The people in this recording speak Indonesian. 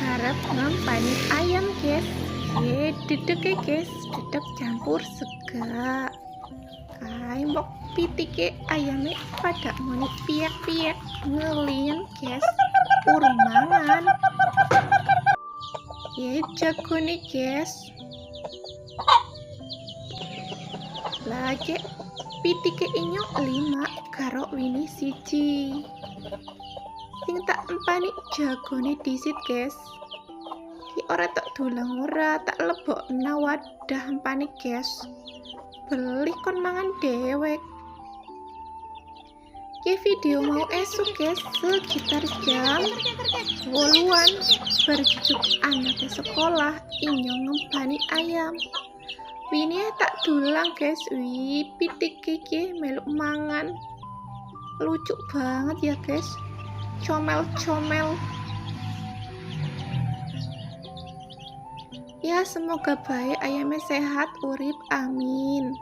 karep ngampani ayam guys. Dedek guys, dedek campur sega. Kai mbok pitike ayame pada moni piak-piak ngelien guys. Urung mangan. Jago nih guys. Lagi pitike inyok 5 karo wini siji. Sing tak empani jagone disit guys. Ki ora tak dulang ora tak lebokna wadah empani guys. Beli kon mangan dewek. Ki video mau esok guys sekitar jam 8-an berjujuk anak sekolah inyong ngempani ayam. Wini tak dulang guys, pitik kiki meluk mangan. Lucu banget ya guys. Comel-comel. Ya semoga baik ayamnya sehat urip amin.